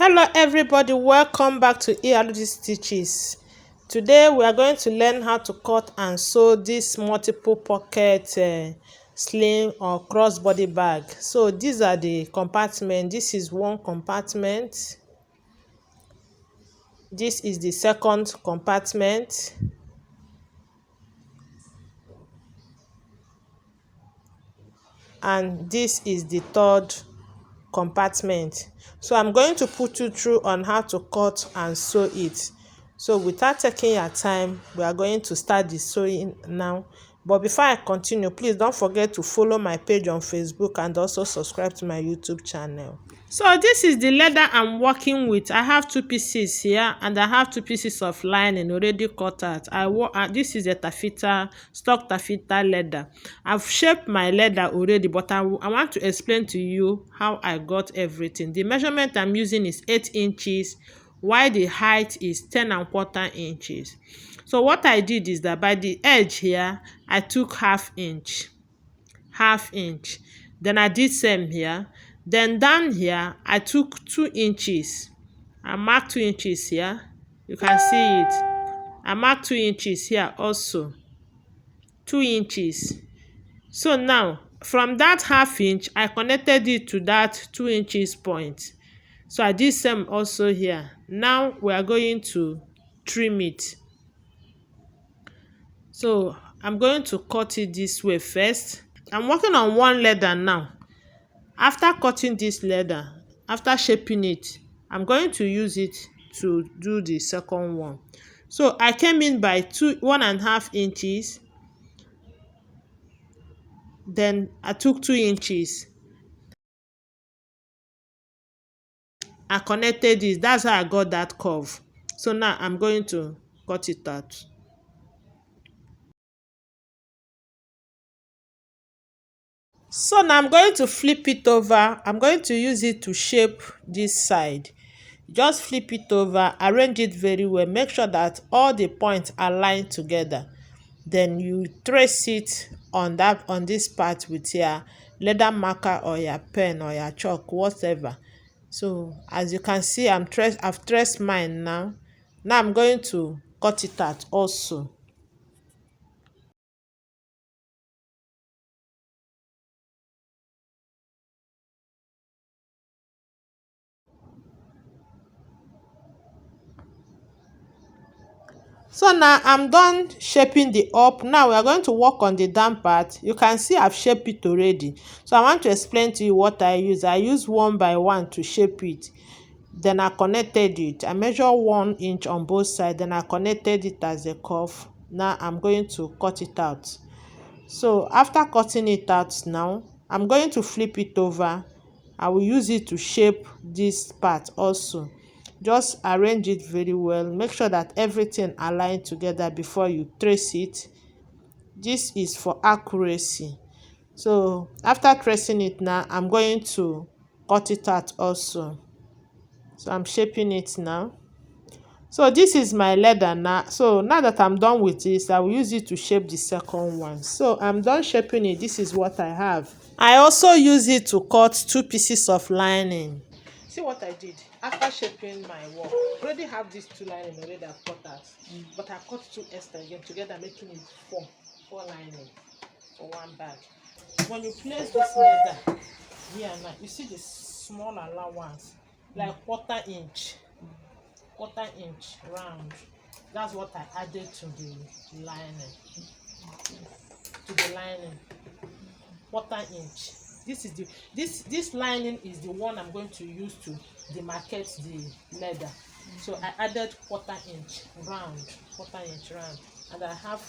Hello everybody, welcome back to ERD Stitches. Today we are going to learn how to cut and sew this multiple pocket sling or crossbody bag. So these are the compartments. This is one compartment. This is the second compartment. And this is the third compartment. So I'm going to put you through on how to cut and sew it. So without taking your time, we are going to start the sewing now. But before I continue, please don't forget to follow my page on Facebook and also subscribe to my YouTube channel. So this is the leather I'm working with. I have two pieces here and I have two pieces of lining already cut out. This is a taffeta, stock taffeta leather. I've shaped my leather already, but I want to explain to you how I got everything. The measurement I'm using is 8 inches, while the height is 10¼ inches. So what I did is that by the edge here, I took half inch. Then I did same here. Then down here, I took 2 inches. I marked 2 inches here. You can see it. I marked 2 inches here also. 2 inches. So now, from that half inch, I connected it to that 2 inches point. So I did same also here. Now we are going to trim it. So I'm going to cut it this way first. I'm working on one leather now. After cutting this leather, after shaping it, I'm going to use it to do the second one. So I came in by 1½ inches. Then I took 2 inches. I connected this. That's how I got that curve. So now I'm going to cut it out. So now I'm going to flip it over. I'm going to use it to shape this side. Just flip it over, arrange it very well. Make sure that all the points are lined together. Then you trace it on this part with your leather marker or your pen or your chalk, whatever. So as you can see, I've traced mine now. Now I'm going to cut it out also. So now I'm done shaping the up. Now we are going to work on the down part. You can see I've shaped it already. So I want to explain to you what I use. I use 1 by 1 to shape it. Then I connected it. I measure 1 inch on both sides. Then I connected it as a curve. Now I'm going to cut it out. So after cutting it out now, I'm going to flip it over. I will use it to shape this part also. Just arrange it very well. Make sure that everything aligns together before you trace it. This is for accuracy. So after tracing it now, I'm going to cut it out also. So I'm shaping it now. So this is my leather now. So now that I'm done with this, I will use it to shape the second one. So I'm done shaping it. This is what I have. I also use it to cut 2 pieces of lining. See what I did after shaping my work. I already have these 2 lining already I've cut out. But I cut 2 extra again together, making it 4 lining for one bag. When you place this leather here now, you see the small allowance, like 1/4 inch. 1/4 inch round. That's what I added to the lining. 1/4 inch. This lining is the one I'm going to use to demarcate the leather. So I added 1/4 inch round, 1/4 inch round, and I have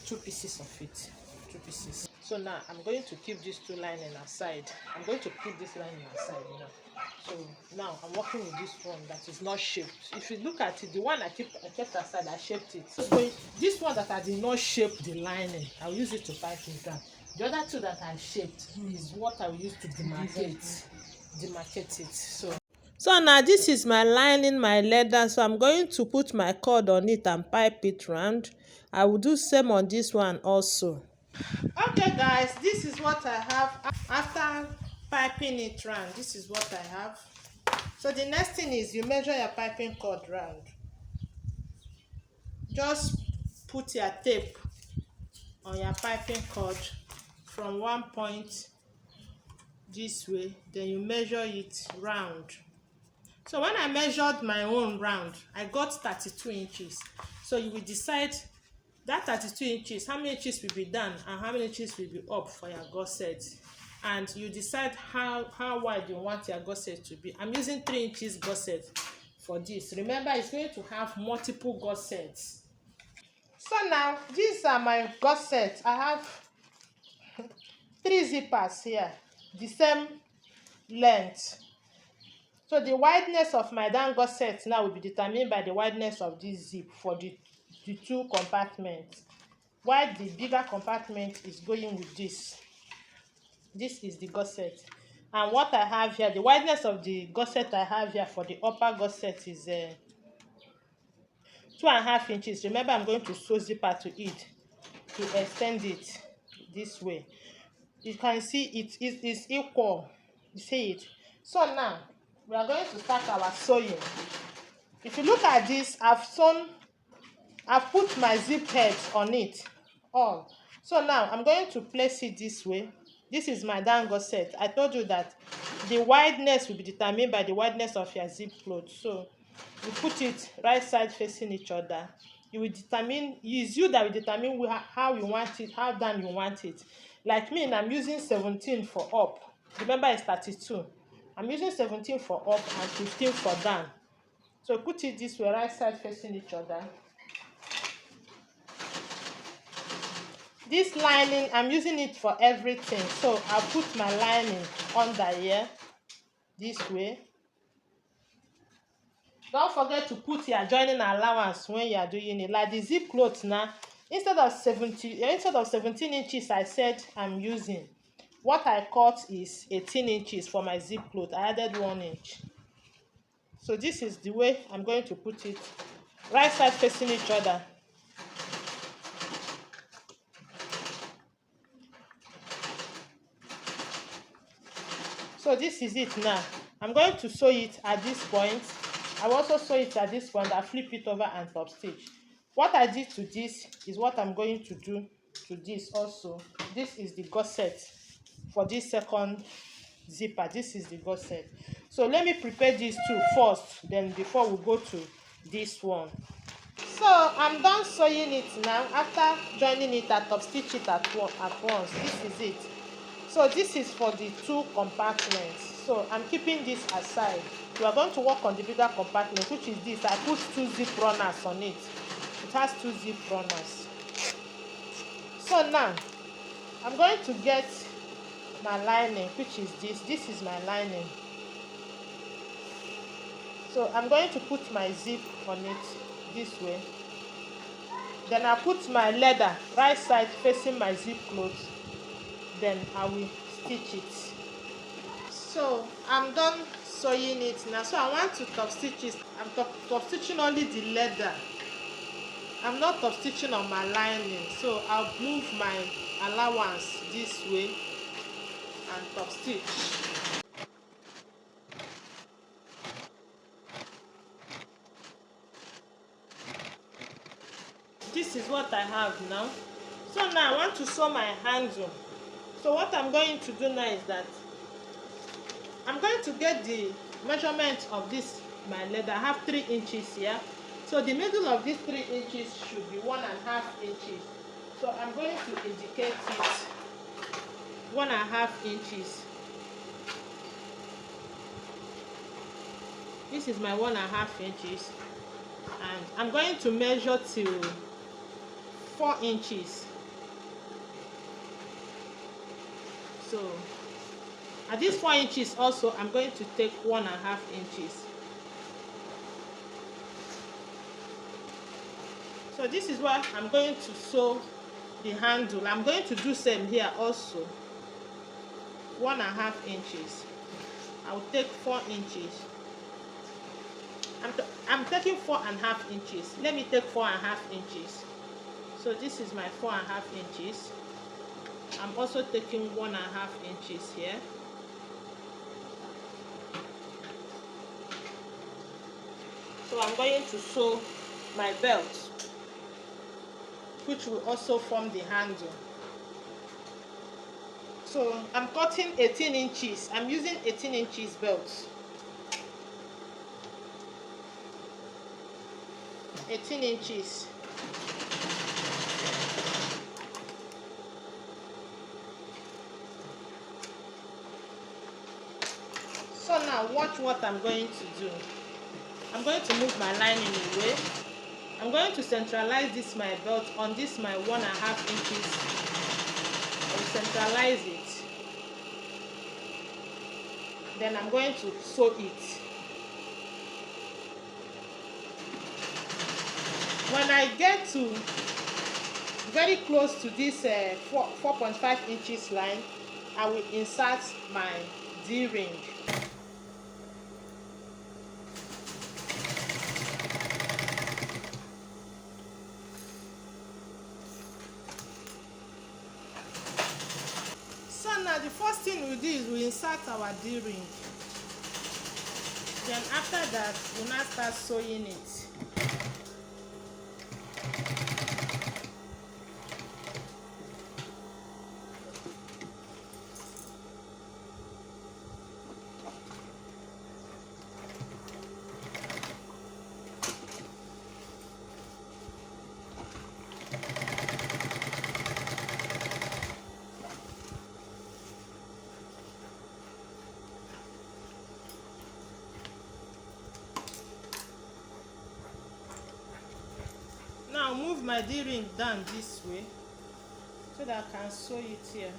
2 pieces of it. 2 pieces. So now I'm going to keep these 2 lining aside. I'm going to put this lining aside now. So now I'm working with this one that is not shaped. If you look at it, the one I kept aside, I shaped it. So this one that I did not shape the lining, I'll use it to pipe it down. The other 2 that I shaped is what I will use to demarcate it. So now this is my lining, my leather. So I'm going to put my cord on it and pipe it round. I will do same on this one also. Okay guys, this is what I have after piping it round. This is what I have. So the next thing is you measure your piping cord round. Just put your tape on your piping cord from one point this way, then you measure it round. So when I measured my own round, I got 32 inches. So you will decide that 32 inches, how many inches will be down and how many inches will be up for your gusset. And you decide how wide you want your gusset to be. I'm using 3 inches gusset for this. Remember, it's going to have multiple gussets. So now, these are my gussets. I have 3 zippers here, the same length. So the wideness of my down gusset now will be determined by the wideness of this zip for the 2 compartments. While the bigger compartment is going with this. This is the gusset. And what I have here, the wideness of the gusset I have here for the upper gusset is 2.5 inches. Remember, I'm going to sew zipper to it to extend it this way. You can see it is equal. You see it. So now we are going to start our sewing. If you look at this, I've put my zip heads on it all. So now I'm going to place it this way. This is my down gusset. I told you that the wideness will be determined by the wideness of your zip cloth. So you put it right side facing each other. You will determine, it's you that will determine how you want it, how down you want it. Like me, I'm using 17 for up. Remember, it's 32. I'm using 17 for up and 15 for down. So put it this way, right side facing each other. This lining, I'm using it for everything. So I'll put my lining under here, this way. Don't forget to put your joining allowance when you are doing it. Like the zip cloth now, instead of 17 inches I said I'm using, what I cut is 18 inches for my zip cloth. I added 1 inch. So this is the way I'm going to put it, right side facing each other. So this is it now. I'm going to sew it at this point. I will also sew it at this point. I flip it over and top stitch. What I did to this is what I'm going to do to this also. This is the gusset for this second zipper. This is the gusset. So let me prepare these two first, then before we go to this one. So I'm done sewing it now. After joining it, I top stitch it at once. This is it. So this is for the 2 compartments. So I'm keeping this aside. We are going to work on the bigger compartment, which is this. I put 2 zip runners on it. It has 2 zip runners. So now I'm going to get my lining, which is this. This is my lining. So I'm going to put my zip on it this way. Then I put my leather right side facing my zip cloth. Then I will stitch it. So I'm done sewing it now. So I want to top stitch it. I'm top stitching only the leather. I'm not top stitching on my lining. So I'll move my allowance this way and top stitch. This is what I have now. So now I want to sew my handle. So what I'm going to do now is that I'm going to get the measurement of this my leather. I have 3 inches here. So the middle of these 3 inches should be 1.5 inches. So I'm going to indicate it 1.5 inches. This is my 1.5 inches. And I'm going to measure till 4 inches. So at this 4 inches also, I'm going to take 1.5 inches. So this is what I'm going to sew the handle. I'm going to do same here also. 1.5 inches. I will take 4 inches. I'm taking 4.5 inches. Let me take 4.5 inches. So this is my 4.5 inches. I'm also taking 1.5 inches here. So I'm going to sew my belt, which will also form the handle. So I'm cutting 18 inches. I'm using 18 inches belt. 18 inches. So now watch what I'm going to do. I'm going to move my lining away. I'm going to centralize this my belt on this my 1.5 inches. I will centralize it. Then I'm going to sew it. When I get to very close to this 4.5 inches line, I will insert my D-ring. So now the first thing we do is we insert our D-ring. Then after that, we'll now start sewing it. Now move my D-ring down this way so that I can sew it here.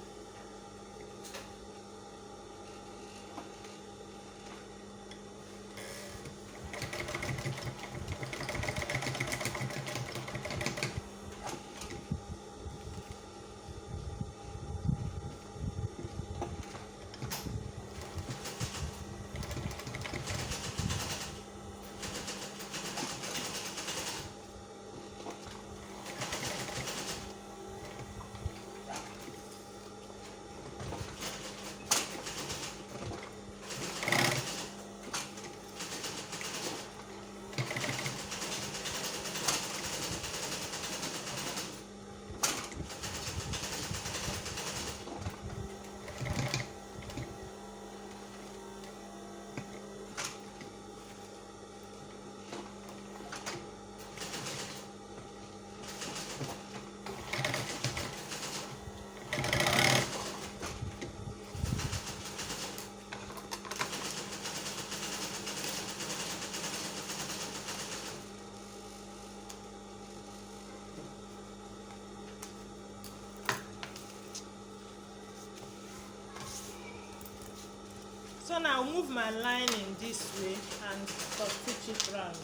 So now I'll move my lining this way and stitch it round.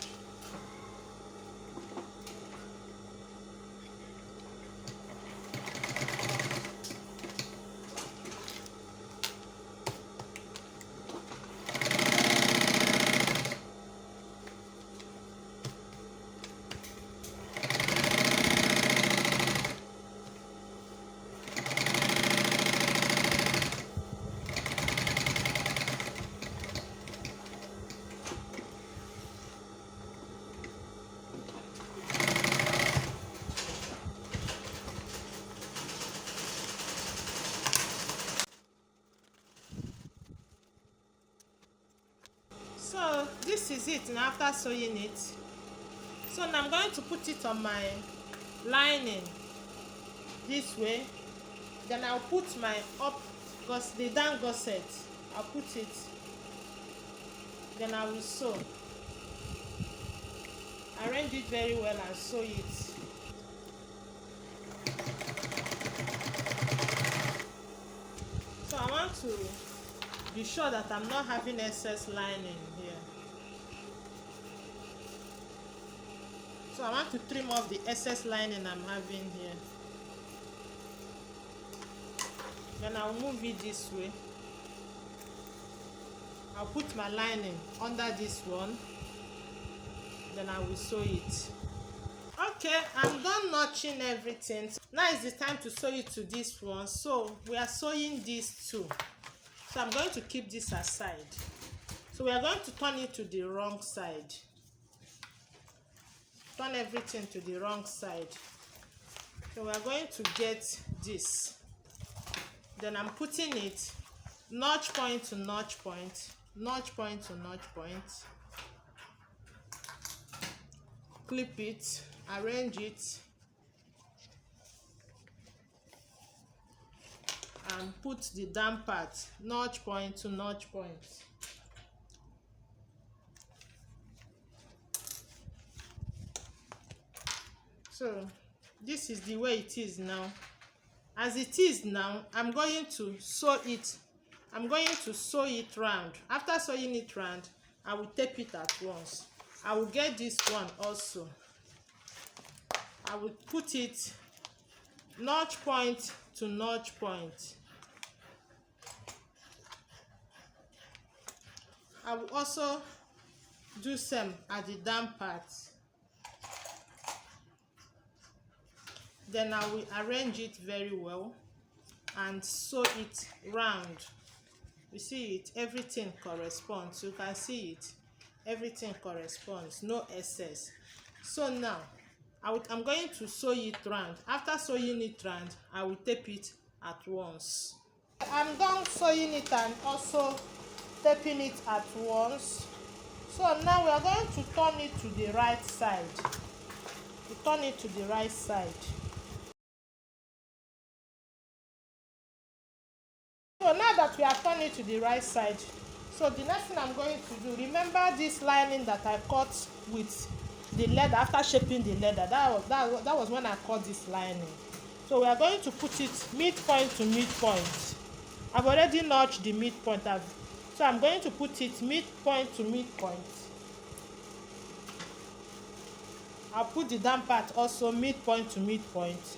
So this is it now after sewing it. So now I'm going to put it on my lining this way. Then I'll put my the down gusset. I'll put it. Then I will sew. Arrange it very well and sew it. So I want to be sure that I'm not having excess lining here. So I want to trim off the excess lining I'm having here. Then I'll move it this way. I'll put my lining under this one. Then I will sew it. Okay, I'm done notching everything. Now is the time to sew it to this one. So we are sewing these two. So I'm going to keep this aside. So we are going to turn it to the wrong side. turn everything to the wrong side. So we are going to get this. Then I'm putting it notch point to notch point, notch point to notch point. Clip it, arrange it, and put the down part notch point to notch point. So this is the way it is now. As it is now, I'm going to sew it. I'm going to sew it round. After sewing it round, I will tape it at once. I will get this one also. I will put it notch point to notch point. I will also do same at the down part. Then I will arrange it very well and sew it round. You see it, everything corresponds. You can see it, everything corresponds, no excess. So now I'm going to sew it round. After sewing it round, I will tape it at once. I'm done sewing it and also taping it at once. So now we are going to turn it to the right side. We turn it to the right side. So now that we have turned it to the right side, so the next thing I'm going to do, remember this lining that I cut with the leather after shaping the leather. That was when I cut this lining. So we are going to put it midpoint to midpoint. I've already notched the midpoint, so I'm going to put it midpoint to midpoint. I'll put the down part also midpoint to midpoint.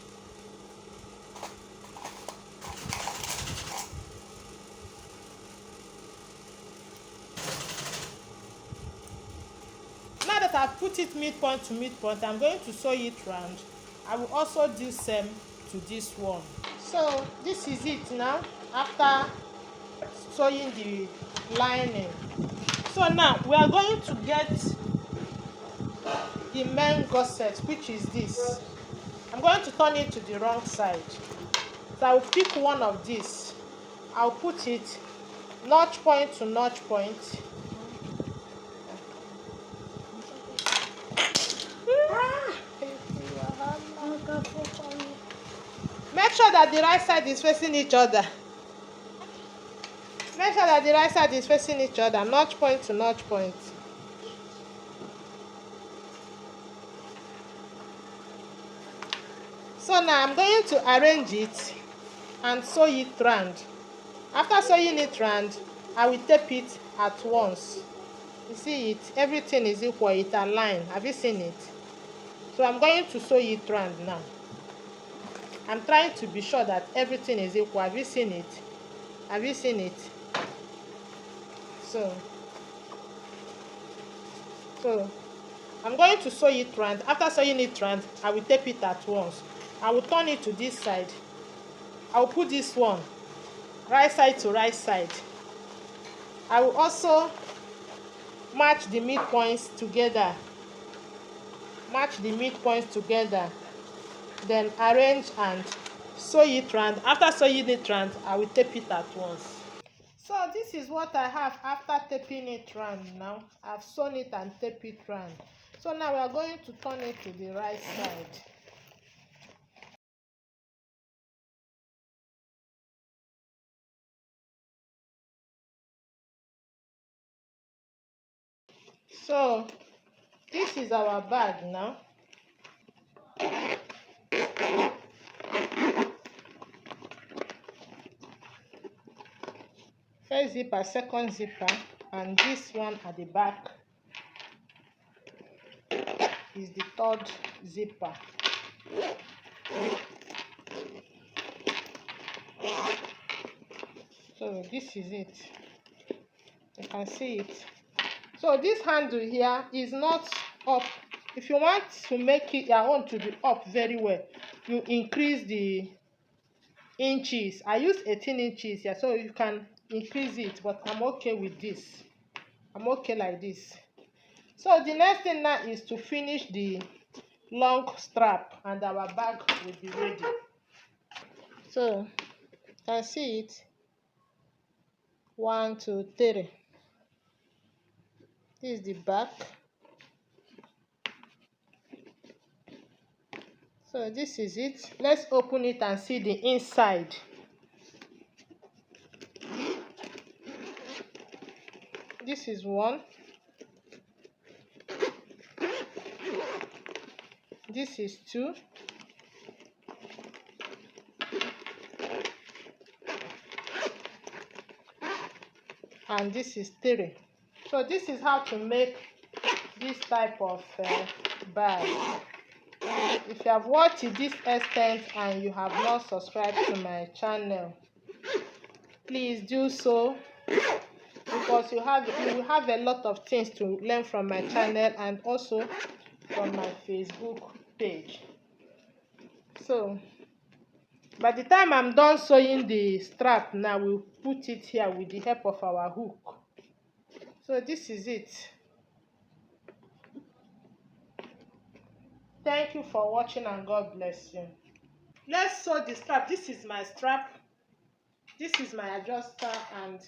Now that I've put it midpoint to midpoint, I'm going to sew it round. I will also do same to this one. So this is it now after sewing the lining. So now we are going to get the main gusset, which is this. I'm going to turn it to the wrong side. So I will pick one of these. I'll put it notch point to notch point. Make sure that the right side is facing each other. Make sure that the right side is facing each other. Notch point to notch point. So now I'm going to arrange it and sew it round. After sewing it round, I will tape it at once. You see it, everything is equal, it aligned. Have you seen it? So I'm going to sew it round now. I'm trying to be sure that everything is equal. Have you seen it? Have you seen it? So I'm going to sew it round. After sewing it round, I will tape it at once. I will turn it to this side. I will put this one right side to right side. I will also match the midpoints together. Match the midpoints together. Then arrange and sew it round. After sewing it round, I will tape it at once. So this is what I have after taping it round now. I've sewn it and taped it round. So now we are going to turn it to the right side. So this is our bag now. First zipper, second zipper, and this one at the back is the third zipper. So this is it. You can see it. So this handle here is not up. If you want to make it your own to be up very well, you increase the inches. I use 18 inches here, so you can increase it, but I'm okay with this. I'm okay like this. So the next thing now is to finish the long strap and our bag will be ready. So you can see it. 1, 2, 3. This is the back. So this is it. Let's open it and see the inside. This is one. This is 2. And this is 3. So this is how to make this type of bag. If you have watched to this extent and you have not subscribed to my channel, please do so, because you will have a lot of things to learn from my channel and also from my Facebook page. So by the time I'm done sewing the strap, now we'll put it here with the help of our hook. So this is it. Thank you for watching and God bless you. Let's sew the strap. This is my strap, this is my adjuster, and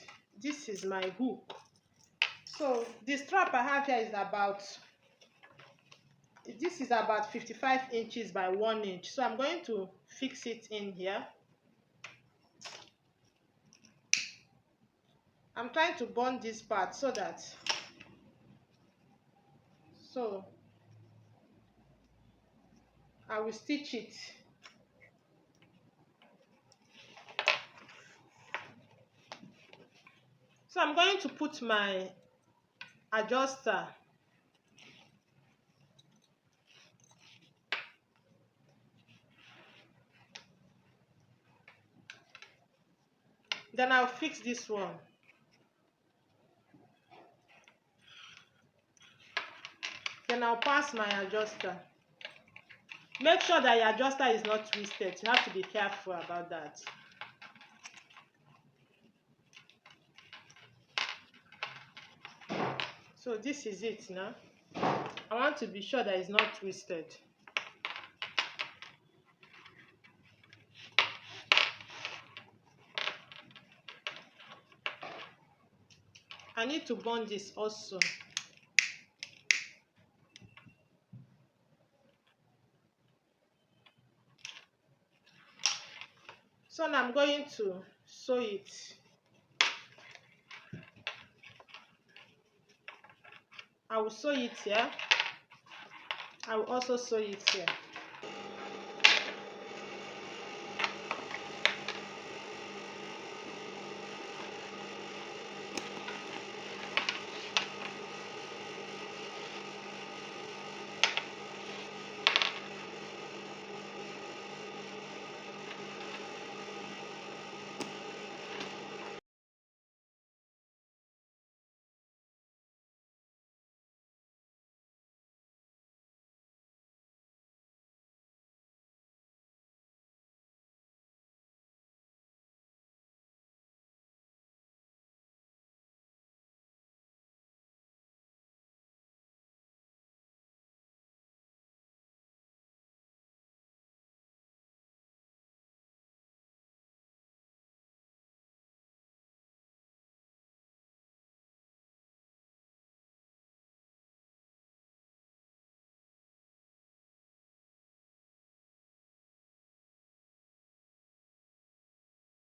this is my hook. So the strap I have here is about 55 inches by 1 inch. So I'm going to fix it in here. I'm trying to bond this part so I will stitch it. So I'm going to put my adjuster then I'll fix this one. Then I'll pass my adjuster. Make sure that your adjuster is not twisted. You have to be careful about that. So this is it now. I want to be sure that it's not twisted. I need to bond this also. So now I'm going to sew it. I will sew it here. I will also sew it here.